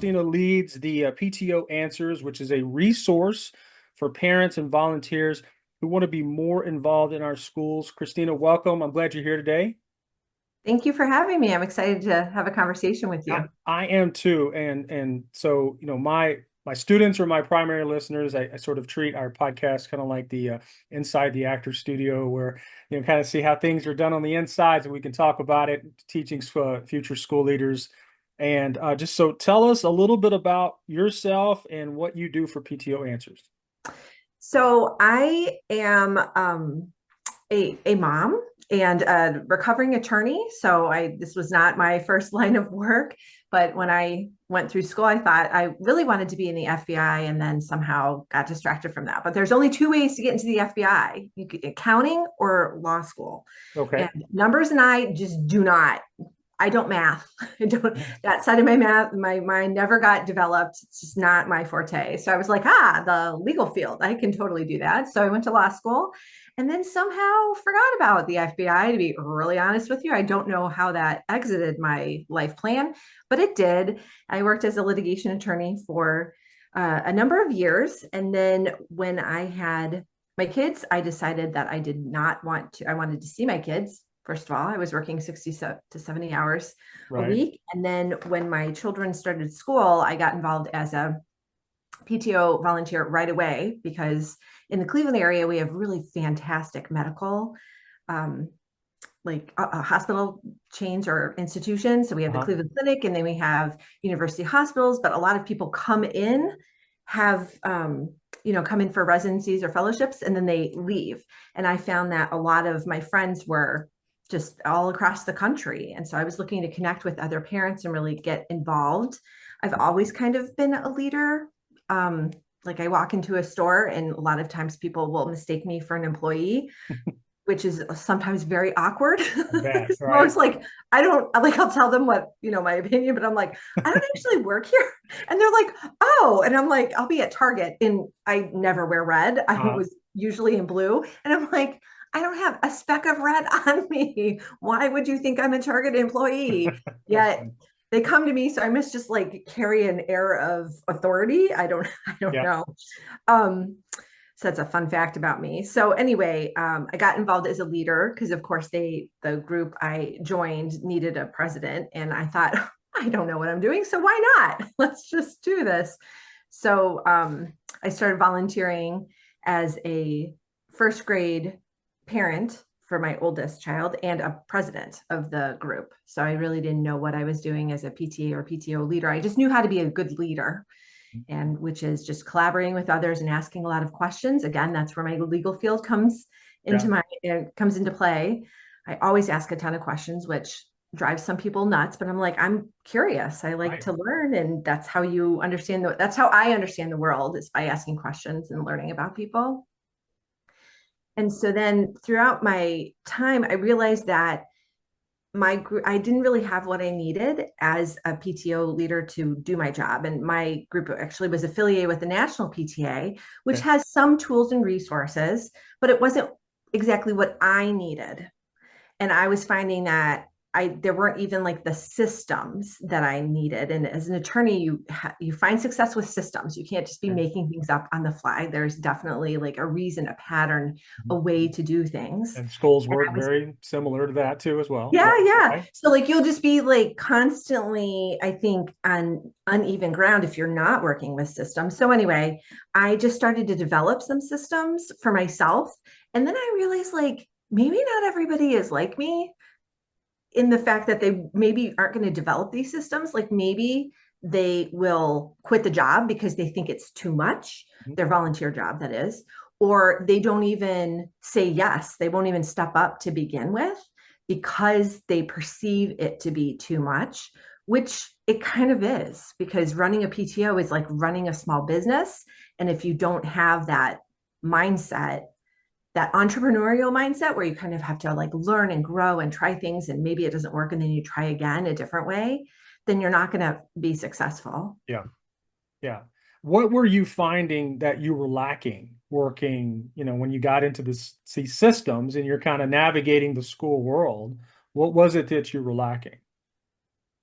Christina leads the PTO Answers, which is a resource for parents and volunteers who want to be more involved in our schools. Christina, welcome. I'm glad you're here today. Thank you for having me. I'm excited to have a conversation with I, you. I am too, and so my students are my primary listeners. I sort of treat our podcast kind of like the inside the actor studio, where kind of see how things are done on the inside, so we can talk about it, teaching future school leaders. And just so tell us a little bit about yourself and what you do for PTO Answers. So I am a mom and a recovering attorney. So this was not my first line of work, but when I went through school, I thought I really wanted to be in the FBI and then somehow got distracted from that. But there's only two ways to get into the FBI: accounting or law school. Okay. And numbers and I just do not. I don't math. I don't, that side of my mind never got developed. It's just not my forte. So I was like, the legal field, I can totally do that. So I went to law school and then somehow forgot about the FBI, to be really honest with you. I don't know how that exited my life plan, but it did. I worked as a litigation attorney for a number of years. And then when I had my kids, I decided that I did not want to, I wanted to see my kids. First of all, I was working 60 to 70 hours a Right. week. And then when my children started school, I got involved as a PTO volunteer right away because in the Cleveland area, we have really fantastic medical, um, hospital chains or institutions. So we have the Uh-huh. Cleveland Clinic and then we have university hospitals, but a lot of people come in, have, come in for residencies or fellowships, and then they leave. And I found that a lot of my friends were just all across the country. And so I was looking to connect with other parents and really get involved. I've always kind of been a leader. Um, like I walk into a store and a lot of times people will mistake me for an employee, which is sometimes very awkward. I bet. I'm always Right. like, I don't like, I'll tell them what, my opinion, but I'm like, I don't actually work here. And they're like, oh, and I'm like, I'll be at Target and I never wear red. I Uh-huh. was usually in blue. And I'm like, I don't have a speck of red on me. Why would you think I'm a Target employee? That's Yet fun. they come to me. So I must just like carry an air of authority. I don't Yeah. know. Um, so that's a fun fact about me. So anyway, I got involved as a leader because, of course, the group I joined needed a president, and I thought, I don't know what I'm doing, so why not? Let's just do this. So I started volunteering as a first grade parent for my oldest child and a president of the group. So I really didn't know what I was doing as a PTA or PTO leader. I just knew how to be a good leader, and which is just collaborating with others and asking a lot of questions. Again, that's where my legal field Yeah. comes into play. I always ask a ton of questions, which drives some people nuts, but I'm like, I'm curious. I like Right. to learn, and that's how you understand that's how I understand the world, is by asking questions and learning about people. And so then throughout my time, I realized that my group, I didn't really have what I needed as a PTO leader to do my job. And my group actually was affiliated with the National PTA, which Okay. has some tools and resources, but it wasn't exactly what I needed. And I was finding that there weren't even like the systems that I needed. And as an attorney, you find success with systems. You can't just be Okay. making things up on the fly. There's definitely like a reason, a pattern, a way to do things. And schools And work I was very similar to that too, as well. yeah, Yep. yeah. Okay. So like you'll just be like constantly, I think, on uneven ground if you're not working with systems. So anyway, I just started to develop some systems for myself. And then I realized like maybe not everybody is like me in the fact that they maybe aren't going to develop these systems. Like maybe they will quit the job because they think it's too much, Mhm. their volunteer job, that is, or they don't even say yes. They won't even step up to begin with because they perceive it to be too much, which it kind of is, because running a PTO is like running a small business. And if you don't have that mindset, that entrepreneurial mindset where you kind of have to like learn and grow and try things, and maybe it doesn't work and then you try again a different way, then you're not going to be successful. Yeah. Yeah. What were you finding that you were lacking working, when you got into these systems and you're kind of navigating the school world? What was it that you were lacking?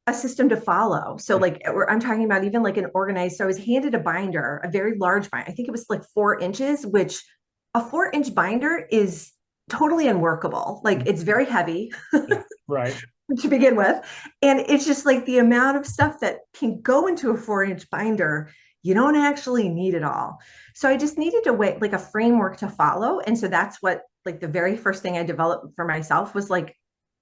a system to follow. So like I'm talking about even like an organized, so I was handed a binder, a very large binder. I think it was like 4 inches, which a 4 inch binder is totally unworkable. Like it's very heavy Yeah. Right. to begin with. And it's just like the amount of stuff that can go into a 4 inch binder, you don't actually need it all. So I just needed to wait like a framework to follow. And so that's what like the very first thing I developed for myself was like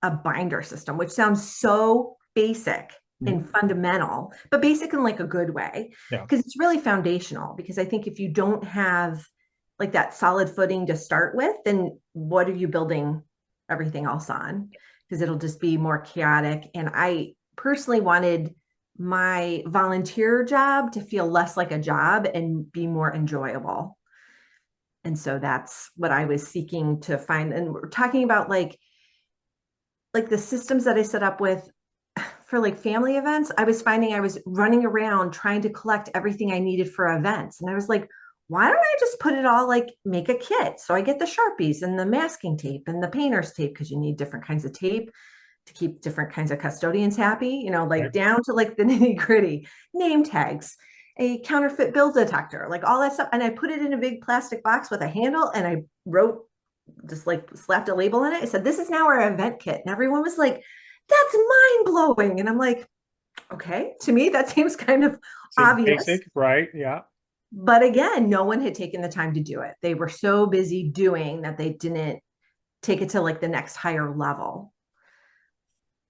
a binder system, which sounds so basic Mhm. and fundamental, but basic in like a good way, Yeah. because it's really foundational. Because I think if you don't have like that solid footing to start with, then what are you building everything else on? Because it'll just be more chaotic. And I personally wanted my volunteer job to feel less like a job and be more enjoyable. And so that's what I was seeking to find. And we're talking about like the systems that I set up with for like family events. I was finding I was running around trying to collect everything I needed for events. And I was like, why don't I just put it all like make a kit? So I get the Sharpies and the masking tape and the painter's tape because you need different kinds of tape to keep different kinds of custodians happy, like Right. down to like the nitty gritty, name tags, a counterfeit bill detector, like all that stuff. And I put it in a big plastic box with a handle and I wrote, just like slapped a label on it. I said, this is now our event kit. And everyone was like, that's mind blowing. And I'm like, okay, to me, that seems kind of Seems obvious. basic, right? Yeah. But again, no one had taken the time to do it. They were so busy doing that they didn't take it to like the next higher level.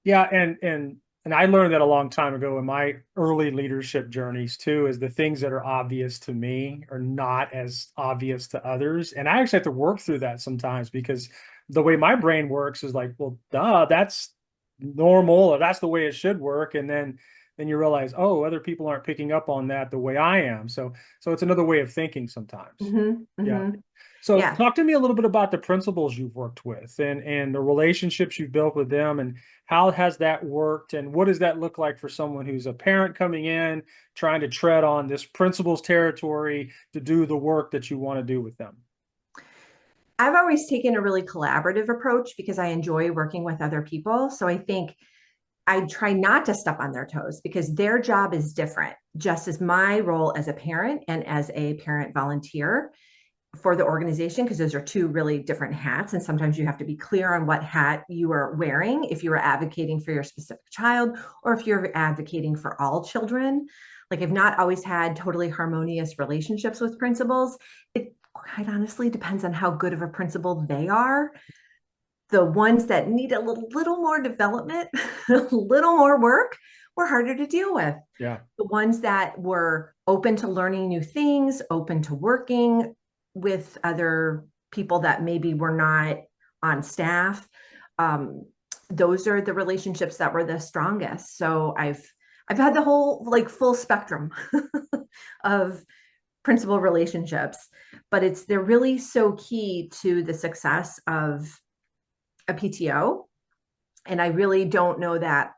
Yeah, and I learned that a long time ago in my early leadership journeys too, is the things that are obvious to me are not as obvious to others. And I actually have to work through that sometimes because the way my brain works is like, well, duh, that's normal, or that's the way it should work. And then you realize, oh, other people aren't picking up on that the way I am. So it's another way of thinking sometimes. Mm-hmm, Yeah. mm-hmm. So Yeah. talk to me a little bit about the principals you've worked with and the relationships you've built with them and how has that worked and what does that look like for someone who's a parent coming in trying to tread on this principal's territory to do the work that you want to do with them? I've always taken a really collaborative approach because I enjoy working with other people. So I think I try not to step on their toes because their job is different, just as my role as a parent and as a parent volunteer for the organization, because those are two really different hats. And sometimes you have to be clear on what hat you are wearing if you are advocating for your specific child or if you're advocating for all children. Like, I've not always had totally harmonious relationships with principals. It quite honestly depends on how good of a principal they are. The ones that need a little more development, a little more work, were harder to deal with. Yeah. The ones that were open to learning new things, open to working with other people that maybe were not on staff, um, those are the relationships that were the strongest. So I've had the whole like full spectrum of principal relationships, but they're really so key to the success of a PTO. And I really don't know that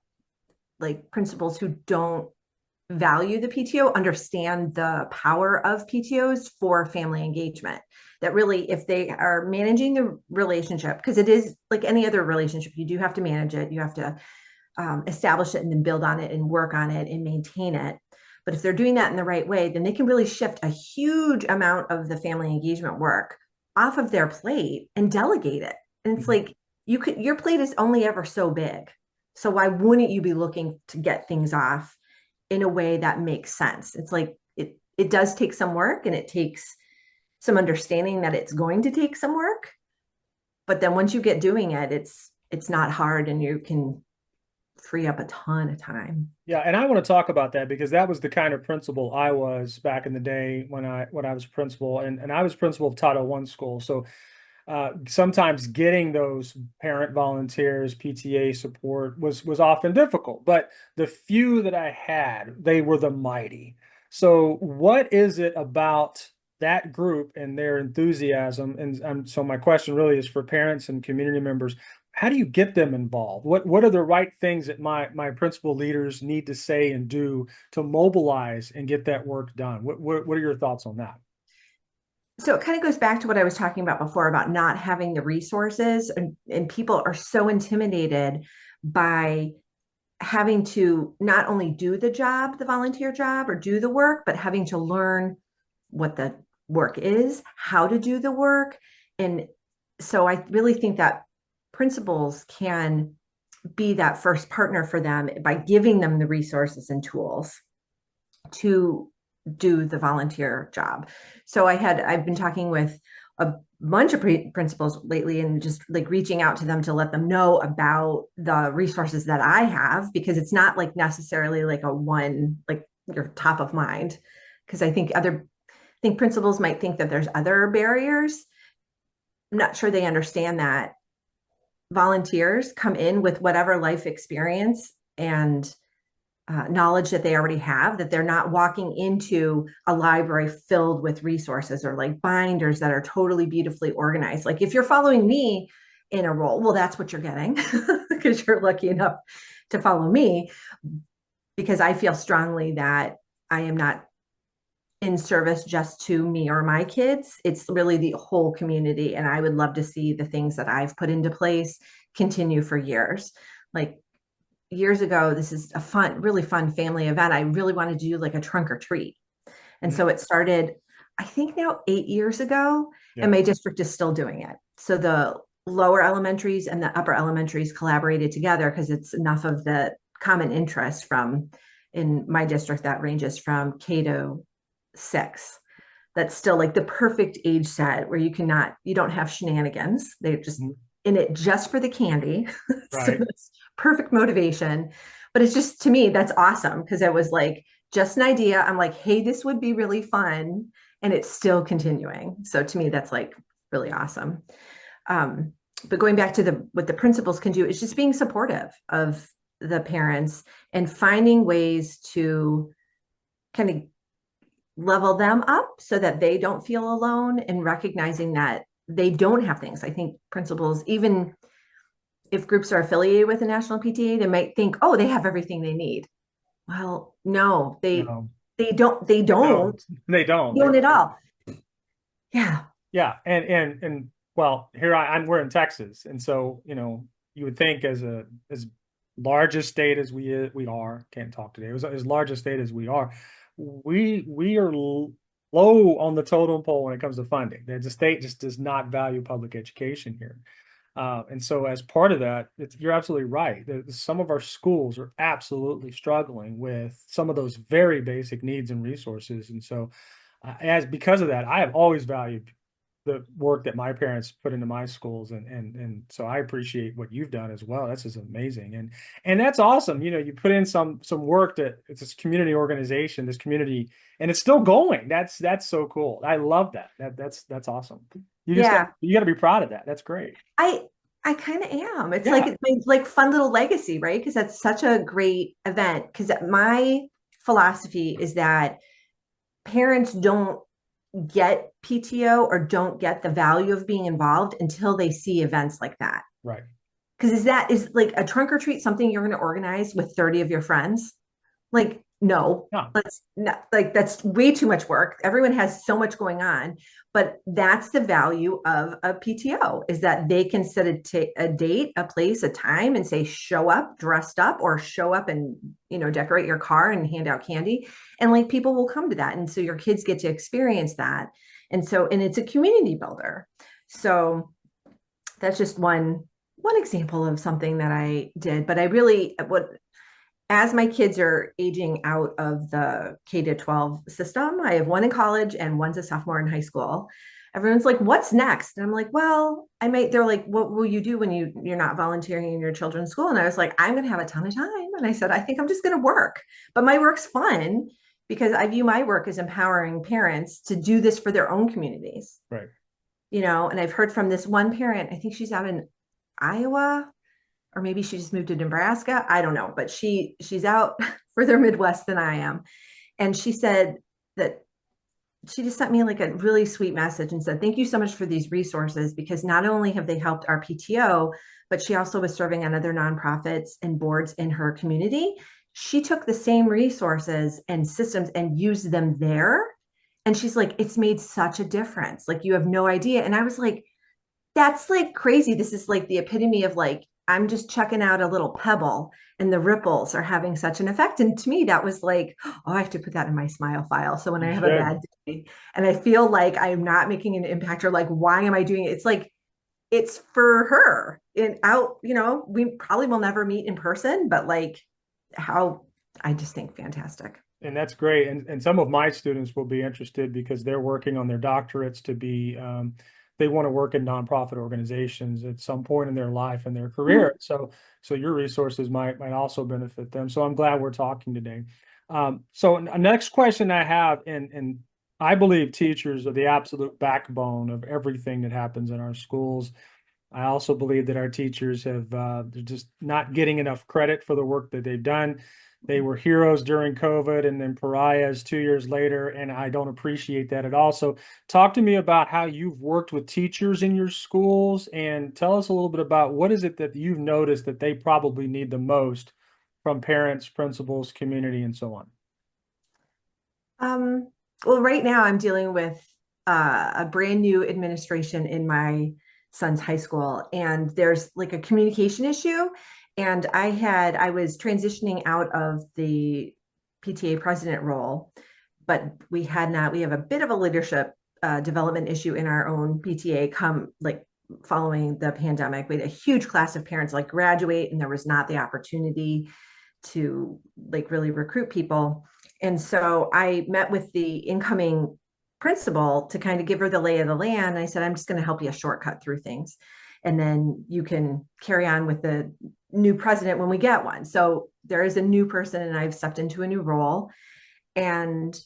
like principals who don't value the PTO understand the power of PTOs for family engagement. That really, if they are managing the relationship, because it is like any other relationship, you do have to manage it, you have to establish it and then build on it and work on it and maintain it. But if they're doing that in the right way, then they can really shift a huge amount of the family engagement work off of their plate and delegate it. And it's Mhm. like your plate is only ever so big. So why wouldn't you be looking to get things off in a way that makes sense? It's like it does take some work and it takes some understanding that it's going to take some work. But then once you get doing it, it's not hard and you can free up a ton of time. Yeah, and I want to talk about that because that was the kind of principal I was back in the day when I was principal and I was principal of Title One school. So sometimes getting those parent volunteers, PTA support was often difficult, but the few that I had, they were the mighty. So what is it about that group and their enthusiasm? And so my question really is for parents and community members. How do you get them involved? What are the right things that my principal leaders need to say and do to mobilize and get that work done? What are your thoughts on that? So it kind of goes back to what I was talking about before about not having the resources, and people are so intimidated by having to not only do the job, the volunteer job, or do the work, but having to learn what the work is, how to do the work. And so I really think that principals can be that first partner for them by giving them the resources and tools to do the volunteer job. So I've been talking with a bunch of principals lately and just like reaching out to them to let them know about the resources that I have, because it's not like necessarily like a one, like your top of mind. Because I think principals might think that there's other barriers. I'm not sure they understand that volunteers come in with whatever life experience and knowledge that they already have, that they're not walking into a library filled with resources or like binders that are totally beautifully organized. Like if you're following me in a role, well, that's what you're getting because you're lucky enough to follow me, because I feel strongly that I am not in service just to me or my kids. It's really the whole community. And I would love to see the things that I've put into place continue for years. Like years ago, this is a fun, really fun family event. I really wanted to do like a trunk or treat. And so it started, I think now 8 years ago, and Yeah. my district is still doing it. So the lower elementaries and the upper elementaries collaborated together because it's enough of the common interest from in my district that ranges from K to 6. That's still like the perfect age set where you don't have shenanigans. They're just Mhm. in it just for the candy. So Right. that's perfect motivation. But it's just, to me, that's awesome because it was like just an idea. I'm like, hey, this would be really fun. And it's still continuing. So to me, that's like really awesome. Um, but going back to what the principals can do is just being supportive of the parents and finding ways to kind of level them up so that they don't feel alone, and recognizing that they don't have things. I think principals, even if groups are affiliated with the National PTA, they might think, oh, they have everything they need. Well, no, No, they they don't don't. They don't. own it all. Yeah. Yeah, and well, here we're in Texas, and so you would think as large a state as we are, can't talk today, as large a state as we are, we are low on the totem pole when it comes to funding. The state just does not value public education here. And so, as part of that, you're absolutely right. Some of our schools are absolutely struggling with some of those very basic needs and resources. And so, as because of that, I have always valued the work that my parents put into my schools, and so I appreciate what you've done as well. That's just amazing, and that's awesome. You put in some work that it's this community organization, this community, and it's still going. That's so cool. I love that. That's awesome. Yeah. You got to be proud of that. That's great. I I kind of am. It's like Yeah. it's my like fun little legacy, right? Because that's such a great event. Because my philosophy is that parents don't get PTO or don't get the value of being involved until they see events like that. Right. Because is like a trunk or treat something you're going to organize with 30 of your friends? Like, no, No. let's not, like, that's way too much work. Everyone has so much going on. But that's the value of a PTO, is that they can set a date, a place, a time, and say, show up dressed up, or show up and, decorate your car and hand out candy. And like people will come to that. And so your kids get to experience that. And it's a community builder. So that's just one example of something that I did. But I really, what as my kids are aging out of the K to 12 system, I have one in college and one's a sophomore in high school. Everyone's like, what's next? And I'm like, well, they're like, what will you do when you're not volunteering in your children's school? And I was like, I'm going to have a ton of time. And I said, I think I'm just going to work, but my work's fun because I view my work as empowering parents to do this for their own communities, Right. and I've heard from this one parent, I think she's out in Iowa, or maybe she just moved to Nebraska. I don't know, but she's out further Midwest than I am. And she said that she just sent me like a really sweet message and said, thank you so much for these resources, because not only have they helped our PTO, but she also was serving on other nonprofits and boards in her community. She took the same resources and systems and used them there. And she's like, it's made such a difference. Like, you have no idea. And I was like, that's like crazy. This is like the epitome of like I'm just checking out a little pebble and the ripples are having such an effect. And to me, that was like, oh, I have to put that in my smile file. So when I You have a should. bad day and I feel like I'm not making an impact or like, why am I doing it? It's like, it's for her and out, we probably will never meet in person, but like how I just think fantastic. And that's great. And some of my students will be interested because they're working on their doctorates to be, they want to work in nonprofit organizations at some point in their life and their career. So your resources might also benefit them. So I'm glad we're talking today. So next question I have, and I believe teachers are the absolute backbone of everything that happens in our schools. I also believe that our teachers have they're just not getting enough credit for the work that they've done. They were heroes during COVID and then pariahs 2 years later, and I don't appreciate that at all. So, talk to me about how you've worked with teachers in your schools, and tell us a little bit about what is it that you've noticed that they probably need the most from parents, principals, community, and so on. Um, well, right now I'm dealing with a brand new administration in my son's high school, and there's like a communication issue. And I was transitioning out of the PTA president role, but we have a bit of a leadership development issue in our own PTA come like following the pandemic. We had a huge class of parents like graduate, and there was not the opportunity to like really recruit people. And so I met with the incoming principal to kind of give her the lay of the land. I said, I'm just going to help you shortcut through things. And then you can carry on with the new president when we get one. So there is a new person, and I've stepped into a new role. And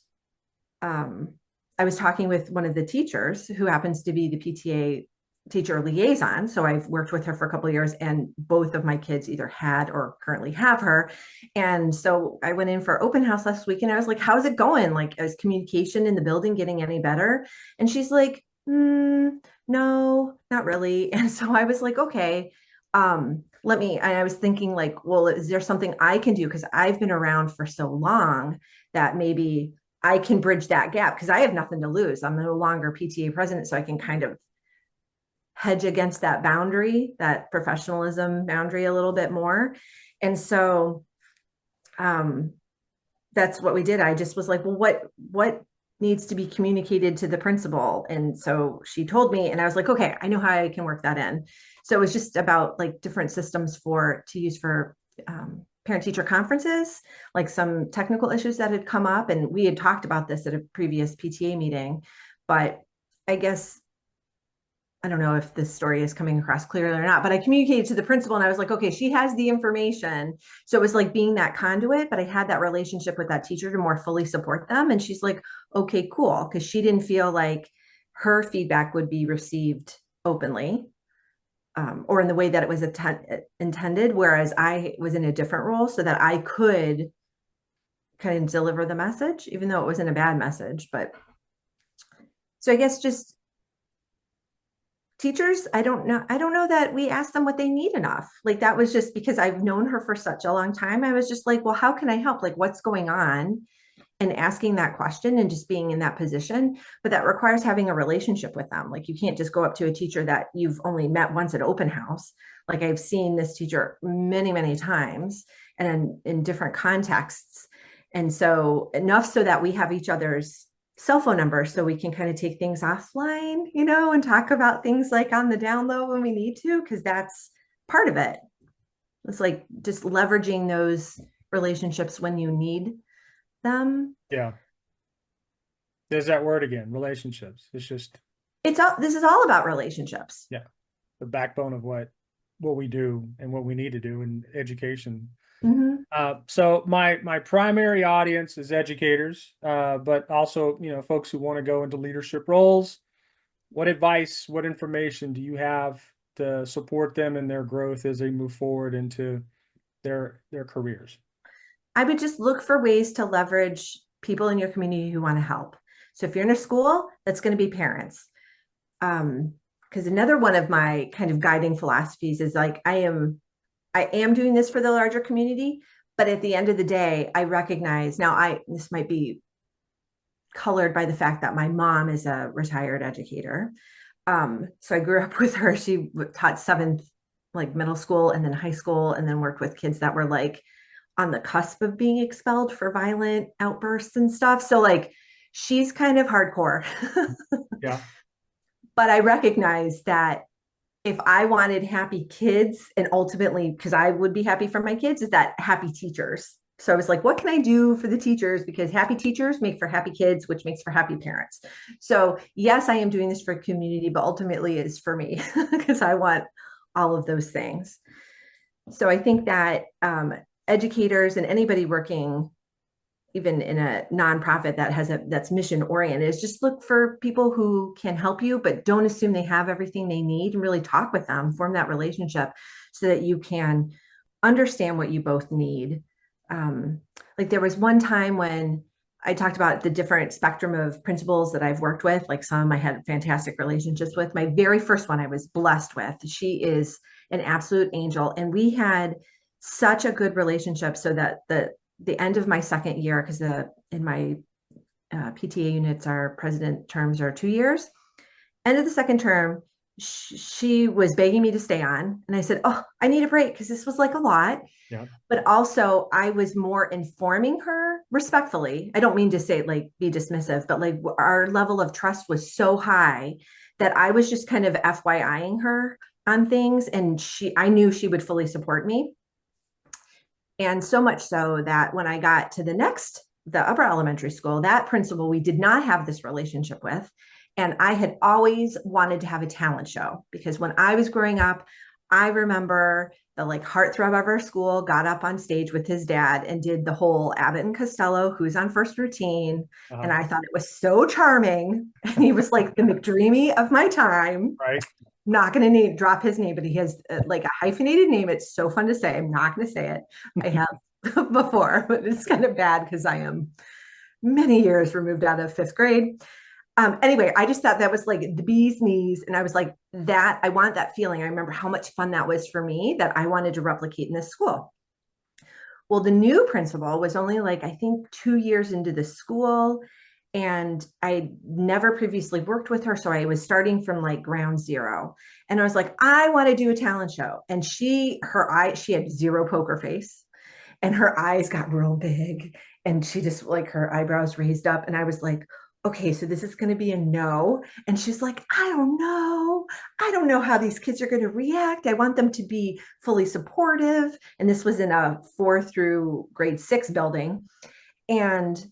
I was talking with one of the teachers who happens to be the PTA teacher liaison. So I've worked with her for a couple of years, and both of my kids either had or currently have her. And so I went in for open house last week, and I was like, how's it going? Like, is communication in the building getting any better? And she's like, no, not really. And so I was like, okay, I was thinking like, well, is there something I can do? Because I've been around for so long that maybe I can bridge that gap because I have nothing to lose. I'm no longer PTA president, so I can kind of hedge against that boundary, that professionalism boundary a little bit more. And so um, that's what we did. I just was like, well, what needs to be communicated to the principal? And so she told me, and I was like, okay, I know how I can work that in. So it was just about like different systems to use for parent teacher conferences, like some technical issues that had come up. And we had talked about this at a previous PTA meeting, but I guess I don't know if this story is coming across clearly or not, but I communicated to the principal and I was like, okay, she has the information. So it was like being that conduit, but I had that relationship with that teacher to more fully support them. And she's like, okay, cool. Cause she didn't feel like her feedback would be received openly or in the way that it was intended. Whereas I was in a different role so that I could kind of deliver the message, even though it wasn't a bad message. But so I guess just teachers, I don't know that we ask them what they need enough. Like that was just because I've known her for such a long time. I was just like, well, how can I help? Like what's going on? And asking that question and just being in that position. But that requires having a relationship with them. Like you can't just go up to a teacher that you've only met once at open house. Like I've seen this teacher many, many times and in different contexts. And so enough so that we have each other's cell phone numbers so we can kind of take things offline, and talk about things like on the down low when we need to, because that's part of it. It's like just leveraging those relationships when you need them. Yeah, there's that word again, relationships. It's just, This is all about relationships. yeah, the backbone of what we do and what we need to do in education. Mm-hmm. So my primary audience is educators, but also folks who want to go into leadership roles. What advice, what information do you have to support them in their growth as they move forward into their careers? I would just look for ways to leverage people in your community who want to help. So if you're in a school, that's going to be parents. Because another one of my kind of guiding philosophies is like I am doing this for the larger community, but at the end of the day, I recognize now this might be colored by the fact that my mom is a retired educator. So I grew up with her. She taught seventh like middle school and then high school, and then worked with kids that were like on the cusp of being expelled for violent outbursts and stuff. So like she's kind of hardcore. Yeah. But I recognize that if I wanted happy kids, and ultimately, because I would be happy for my kids, is that happy teachers. So I was like, what can I do for the teachers? Because happy teachers make for happy kids, which makes for happy parents. So yes, I am doing this for community, but ultimately it's for me because I want all of those things. So I think that educators and anybody working even in a nonprofit that has that's mission oriented is just look for people who can help you, but don't assume they have everything they need, and really talk with them, form that relationship so that you can understand what you both need. Like there was one time when I talked about the different spectrum of principals that I've worked with. Like some I had fantastic relationships with. My very first one I was blessed with. She is an absolute angel. And we had such a good relationship so that the end of my second year, because in my PTA units, our president terms are 2 years. End of the second term, she was begging me to stay on, and I said, "Oh, I need a break because this was like a lot." Yeah. But also, I was more informing her respectfully. I don't mean to say like be dismissive, but like our level of trust was so high that I was just kind of FYIing her on things, and I knew she would fully support me. And so much so that when I got to the upper elementary school, that principal we did not have this relationship with. And I had always wanted to have a talent show because when I was growing up, I remember the like heartthrob of our school got up on stage with his dad and did the whole Abbott and Costello, Who's on First Routine. And Uh-huh. I thought it was so charming. And he was like the McDreamy of my time. Right. Not going to drop his name, but he has like a hyphenated name. It's so fun to say. I'm not going to say it. I have before, but it's kind of bad because I am many years removed out of fifth grade. Anyway, I just thought that was like the bee's knees. And I was like, that I want that feeling. I remember how much fun that was for me that I wanted to replicate in this school. Well, the new principal was only like, I think 2 years into the school. And I never previously worked with her. So I was starting from like ground zero. And I was like, I want to do a talent show. And she had zero poker face and her eyes got real big. And she just like her eyebrows raised up. And I was like, okay, so this is going to be a no. And she's like, I don't know. I don't know how these kids are going to react. I want them to be fully supportive. And this was in a 4 through grade 6 building. And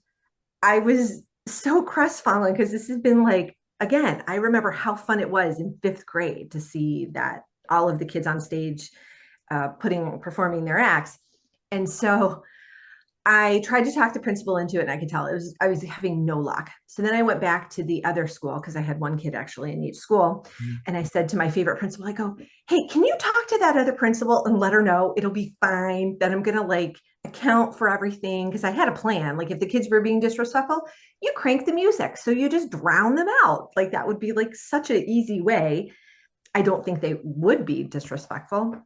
I was so crestfallen because this has been like, again, I remember how fun it was in fifth grade to see that all of the kids on stage performing their acts. And so I tried to talk the principal into it, and I could tell I was having no luck. So then I went back to the other school because I had one kid actually in each school. Mhm. And I said to my favorite principal, I go, hey, can you talk to that other principal and let her know it'll be fine, that I'm gonna like account for everything? Because I had a plan. Like if the kids were being disrespectful, you crank the music. So you just drown them out. Like that would be like such an easy way. I don't think they would be disrespectful.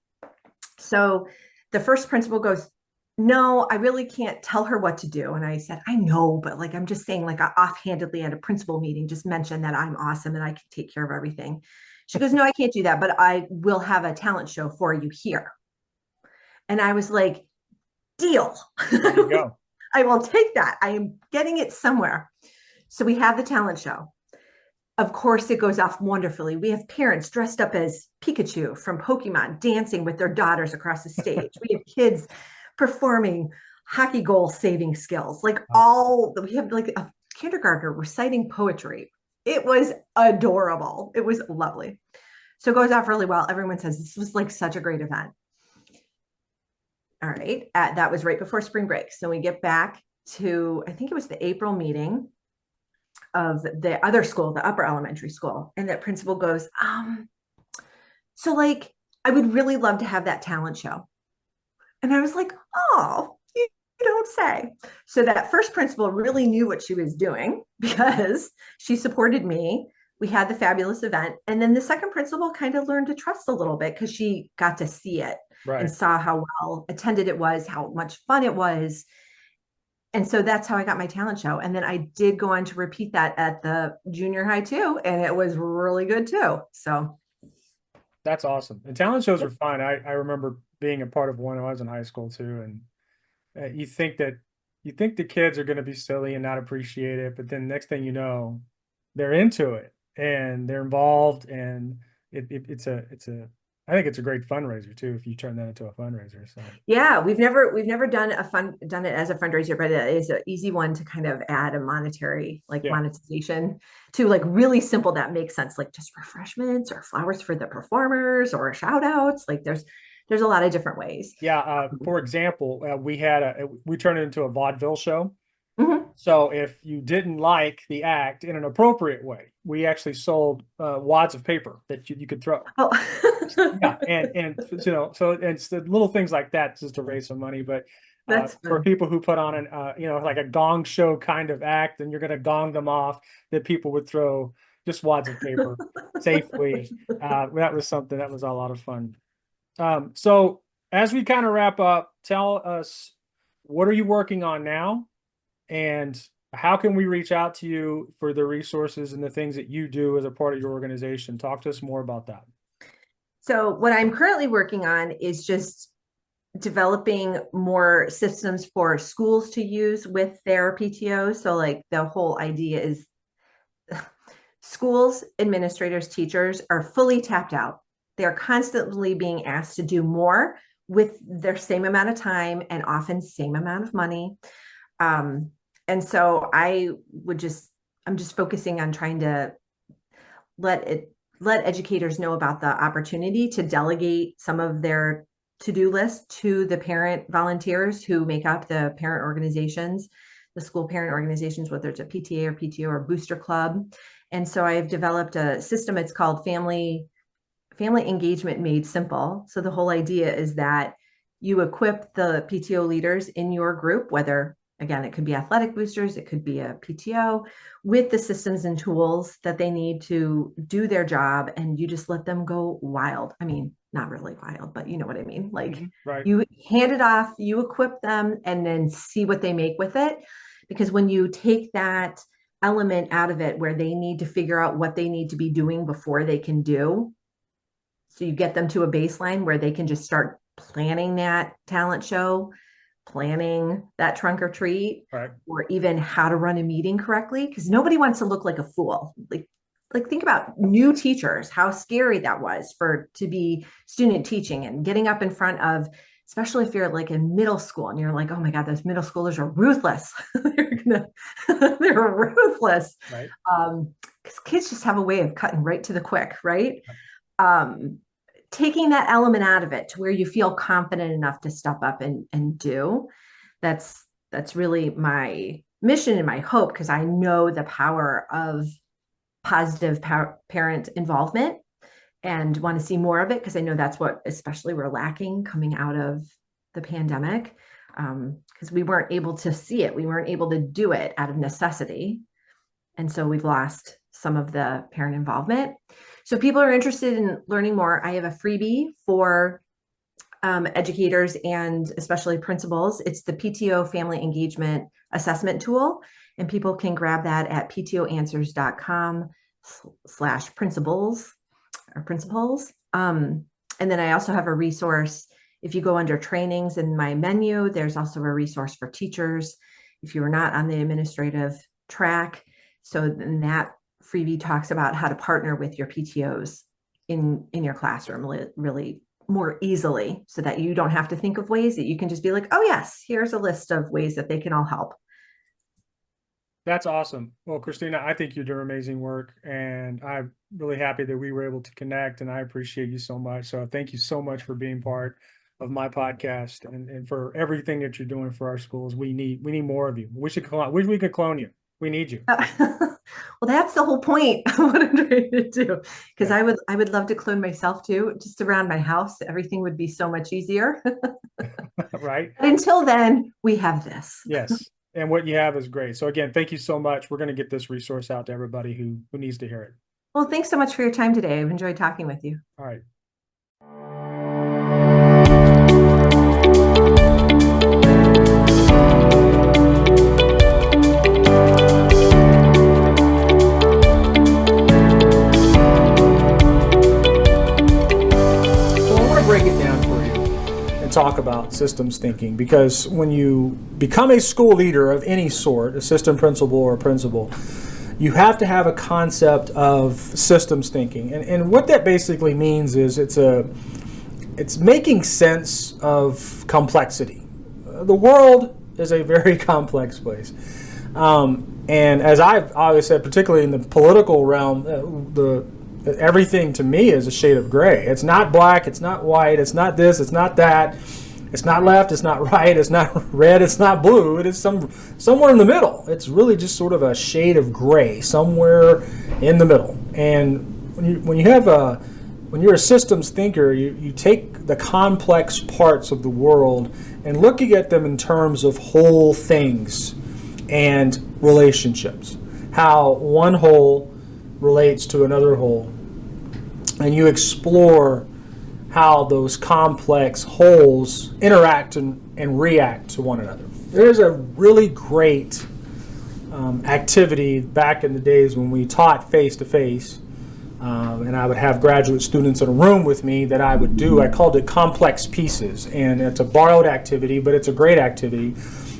So the first principal goes, no, I really can't tell her what to do. And I said, I know, but like, I'm just saying, like, offhandedly at a principal meeting, just mention that I'm awesome and I can take care of everything. She goes, no, I can't do that, but I will have a talent show for you here. And I was like, deal. There you go. I will take that. I am getting it somewhere. So we have the talent show. Of course, it goes off wonderfully. We have parents dressed up as Pikachu from Pokemon dancing with their daughters across the stage. We have kids performing hockey goal saving skills. Like we have like a kindergartner reciting poetry. It was adorable. It was lovely. So it goes off really well. Everyone says this was like such a great event. All right. That was right before spring break. So we get back to, I think it was the April meeting of the other school, the upper elementary school. And that principal goes, so like, I would really love to have that talent show. And I was like, oh, you don't say. So that first principal really knew what she was doing because she supported me. We had the fabulous event. And then the second principal kind of learned to trust a little bit because she got to see it and Right. saw how well attended it was, how much fun it was. And so that's how I got my talent show. And then I did go on to repeat that at the junior high too. And it was really good too. So That's awesome. And talent shows are fun. I remember being a part of one when I was in high school too. And you think the kids are going to be silly and not appreciate it, but then next thing you know, they're into it and they're involved, and it's a I think it's a great fundraiser too if you turn that into a fundraiser. So Yeah, we've never done it as a fundraiser, but it is an easy one to kind of add a monetary like yeah, monetization to, like really simple that makes sense, like just refreshments or flowers for the performers or shout outs. Like there's a lot of different ways. yeah. For example, we turned it into a vaudeville show. Mhm. So if you didn't like the act in an appropriate way, we actually sold wads of paper that you could throw. Oh, Yeah, and so it's the little things like that just to raise some money. But that's for fun. people who put on an like a gong show kind of act, and you're going to gong them off, that people would throw just wads of paper safely. That was something that was a lot of fun. So as we kind of wrap up, tell us, what are you working on now, and how can we reach out to you for the resources and the things that you do as a part of your organization? Talk to us more about that. So what I'm currently working on is just developing more systems for schools to use with their PTOs. So like the whole idea is schools, administrators, teachers are fully tapped out. They're constantly being asked to do more with their same amount of time and often same amount of money. Um, and so I'm just focusing on trying to let educators know about the opportunity to delegate some of their to-do list to the parent volunteers who make up the parent organizations, the school parent organizations, whether it's a PTA or PTO or booster club. And so I've developed a system. It's called family engagement made simple. So the whole idea is that you equip the PTO leaders in your group, whether, again, it could be athletic boosters, it could be a PTO, with the systems and tools that they need to do their job. And you just let them go wild. I mean, not really wild, but you know what I mean? Like Right. you hand it off, you equip them, and then see what they make with it. Because when you take that element out of it where they need to figure out what they need to be doing before they can do, so you get them to a baseline where they can just start planning that talent show, planning that trunk or treat, Right. or even how to run a meeting correctly, because nobody wants to look like a fool. Like think about new teachers, how scary that was for to be student teaching and getting up in front of, especially if you're like in middle school and you're like, oh my God, those middle schoolers are ruthless. They're ruthless. Right. Because kids just have a way of cutting right to the quick, right? um, Taking that element out of it to where you feel confident enough to step up and do, that's really my mission and my hope, because I know the power of positive parent involvement and want to see more of it, because I know that's what especially we're lacking coming out of the pandemic, because we weren't able to see it, we weren't able to do it out of necessity, and so we've lost some of the parent involvement. So if people are interested in learning more, I have a freebie for educators and especially principals. It's the PTO Family Engagement Assessment Tool, and people can grab that at ptoanswers.com/principals or principals. And then I also have a resource. If you go under trainings in my menu, there's also a resource for teachers if you're not on the administrative track. So then that freebie talks about how to partner with your PTOs in your classroom really more easily, so that you don't have to think of ways, that you can just be like, oh yes, here's a list of ways that they can all help. That's awesome. Well, Christina, I think you're doing amazing work, and I'm really happy that we were able to connect, and I appreciate you so much. So thank you so much for being part of my podcast, and for everything that you're doing for our schools. We need more of you. Wish we could clone you. We need you. Well, that's the whole point of what I'm trying to do. Because Yeah. I would love to clone myself too, just around my house. Everything would be so much easier. Right. But until then, we have this. Yes. And what you have is great. So again, thank you so much. We're going to get this resource out to everybody who needs to hear it. Well, thanks so much for your time today. I've enjoyed talking with you. All right. systems thinking, because when you become a school leader of any sort, assistant principal or principal, you have to have a concept of systems thinking. And what that basically means is it's making sense of complexity. The world is a very complex place. And as I've always said, particularly in the political realm, everything to me is a shade of gray. It's not black, it's not white, it's not this, it's not that, it's not left, it's not right, it's not red, it's not blue. It is somewhere in the middle. It's really just sort of a shade of gray somewhere in the middle. And when you're a systems thinker, you take the complex parts of the world and looking at them in terms of whole things and relationships, how one whole relates to another whole, and you explore how those complex wholes interact and react to one another. There's a really great activity back in the days when we taught face-to-face, and I would have graduate students in a room with me that I would do. I called it complex pieces, and it's a borrowed activity, but it's a great activity.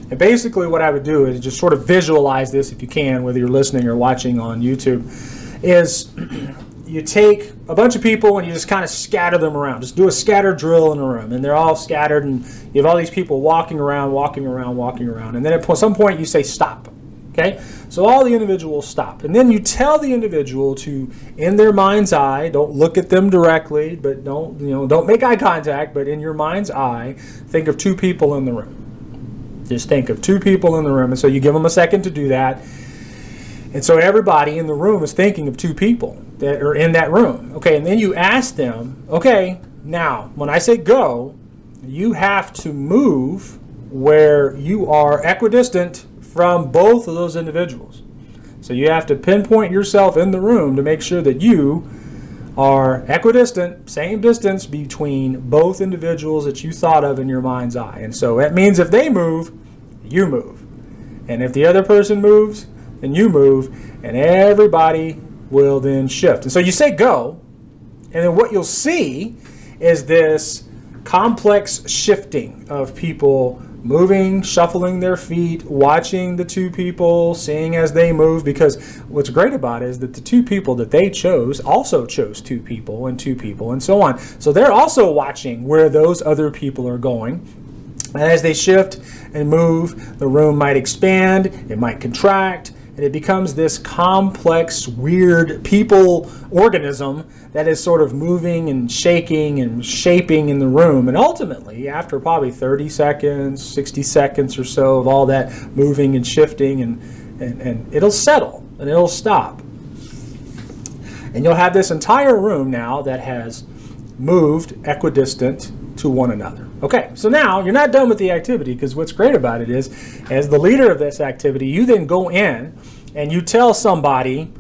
And basically what I would do is just sort of visualize this, if you can, whether you're listening or watching on YouTube, is you take a bunch of people and you just kind of scatter them around. Just do a scatter drill in a room, and they're all scattered, and you have all these people walking around, and then at some point you say stop. Okay? So all the individuals stop. And then you tell the individual to, in their mind's eye, don't look at them directly, but don't make eye contact, but in your mind's eye, think of two people in the room. Just think of two people in the room. And so you give them a second to do that. And so everybody in the room is thinking of two people that are in that room. Okay, and then you ask them, okay, now, when I say go, you have to move where you are equidistant from both of those individuals. So you have to pinpoint yourself in the room to make sure that you are equidistant, same distance between both individuals that you thought of in your mind's eye. And so that means if they move, you move. And if the other person moves, then you move, and everybody will then shift. And so you say go, and then what you'll see is this complex shifting of people moving, shuffling their feet, watching the two people, seeing as they move, because what's great about it is that the two people that they chose also chose two people, and so on. So they're also watching where those other people are going. And as they shift and move, the room might expand, it might contract, and it becomes this complex, weird people organism that is sort of moving and shaking and shaping in the room. And ultimately, after probably 30 seconds, 60 seconds or so of all that moving and shifting, and it'll settle and it'll stop. And you'll have this entire room now that has moved equidistant to one another. Okay, so now you're not done with the activity, because what's great about it is, as the leader of this activity, you then go in and you tell somebody,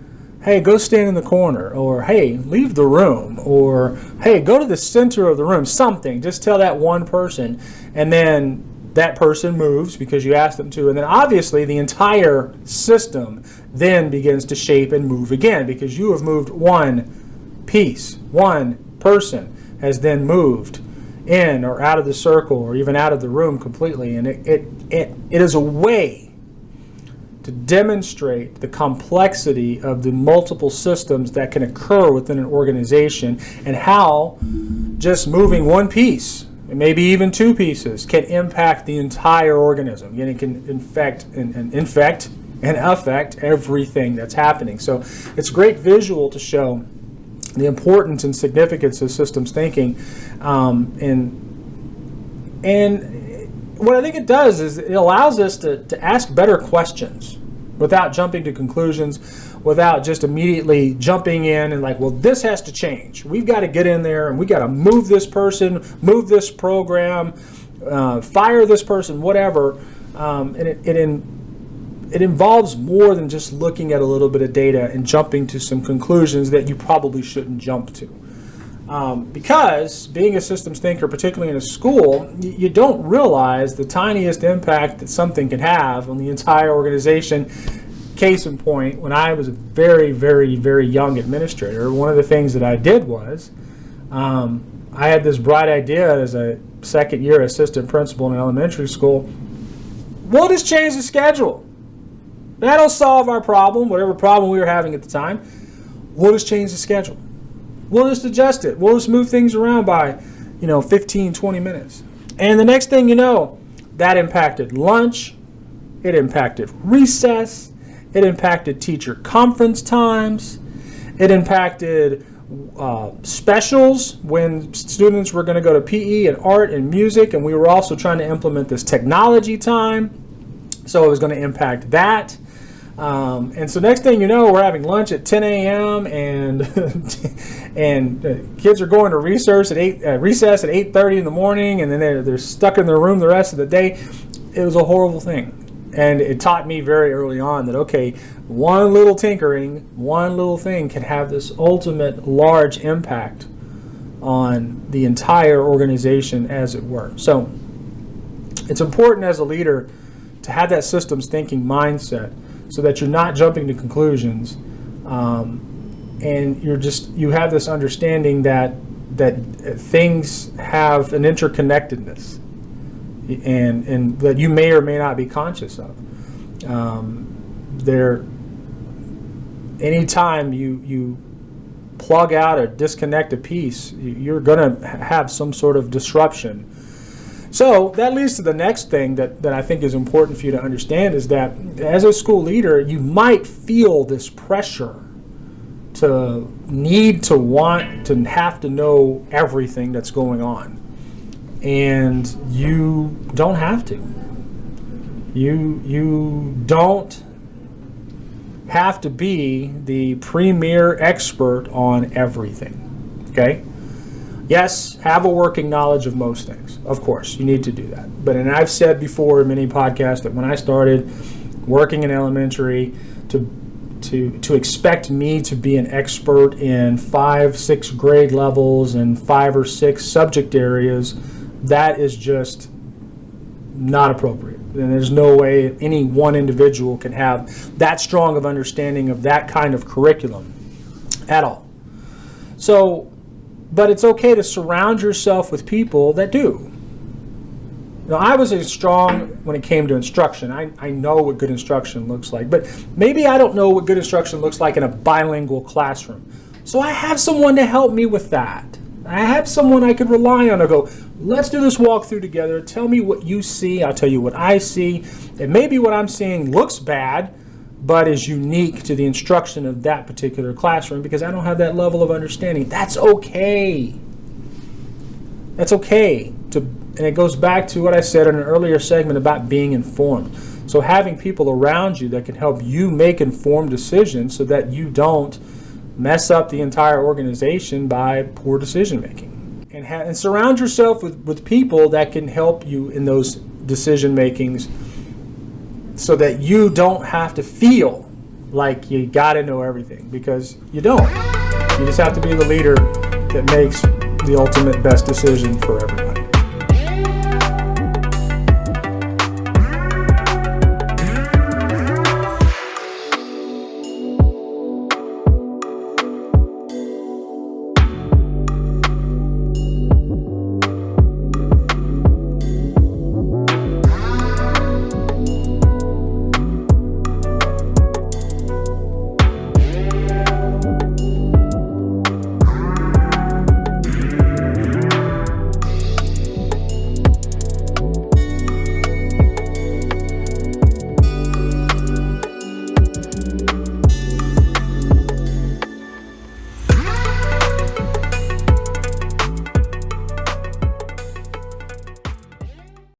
hey, go stand in the corner, or hey, leave the room, or hey, go to the center of the room, something. Just tell that one person, and then that person moves because you asked them to, and then obviously the entire system then begins to shape and move again, because you have moved one piece. One person has then moved in or out of the circle or even out of the room completely. And it is a way to demonstrate the complexity of the multiple systems that can occur within an organization, and how just moving one piece, and maybe even two pieces, can impact the entire organism. And it can infect and affect everything that's happening. So it's a great visual to show the importance and significance of systems thinking, and what I think it does is it allows us to ask better questions without jumping to conclusions, without just immediately jumping in and like, well, this has to change. We've got to get in there and we got to move this person, move this program, fire this person, whatever. And it involves more than just looking at a little bit of data and jumping to some conclusions that you probably shouldn't jump to. Because being a systems thinker, particularly in a school, you don't realize the tiniest impact that something can have on the entire organization. Case in point, when I was a very, very, very young administrator, one of the things that I did was I had this bright idea as a second year assistant principal in an elementary school, we'll just change the schedule. That'll solve our problem, whatever problem we were having at the time. We'll just change the schedule. We'll just adjust it. We'll just move things around by, 15, 20 minutes. And the next thing you know, that impacted lunch. It impacted recess. It impacted teacher conference times. It impacted specials when students were going to go to PE and art and music, and we were also trying to implement this technology time. So it was going to impact that. And so next thing you know, we're having lunch at 10 a.m. and and kids are going to recess at 8:30 in the morning, and then they're stuck in their room the rest of the day. It was a horrible thing, and it taught me very early on that one little tinkering, one little thing can have this ultimate large impact on the entire organization, as it were. So it's important as a leader to have that systems thinking mindset, so that you're not jumping to conclusions, and you have this understanding that things have an interconnectedness, and that you may or may not be conscious of. Anytime you plug out or disconnect a piece, you're going to have some sort of disruption. So that leads to the next thing that I think is important for you to understand, is that as a school leader, you might feel this pressure to need to want to have to know everything that's going on. And you don't have to. You don't have to be the premier expert on everything, okay? Yes, have a working knowledge of most things. Of course, you need to do that. But, and I've said before in many podcasts, that when I started working in elementary, to expect me to be an expert in 5, 6 grade levels and 5 or 6 subject areas, that is just not appropriate. And there's no way any one individual can have that strong of understanding of that kind of curriculum at all. So, but it's okay to surround yourself with people that do. Now, I was strong when it came to instruction. I know what good instruction looks like, but maybe I don't know what good instruction looks like in a bilingual classroom. So I have someone to help me with that. I have someone I could rely on to go, let's do this walkthrough together. Tell me what you see. I'll tell you what I see. And maybe what I'm seeing looks bad, but is unique to the instruction of that particular classroom because I don't have that level of understanding. That's okay. That's okay. And it goes back to what I said in an earlier segment about being informed. So having people around you that can help you make informed decisions so that you don't mess up the entire organization by poor decision making. And surround yourself with people that can help you in those decision makings so that you don't have to feel like you got to know everything, because you don't. You just have to be the leader that makes the ultimate best decision for everyone.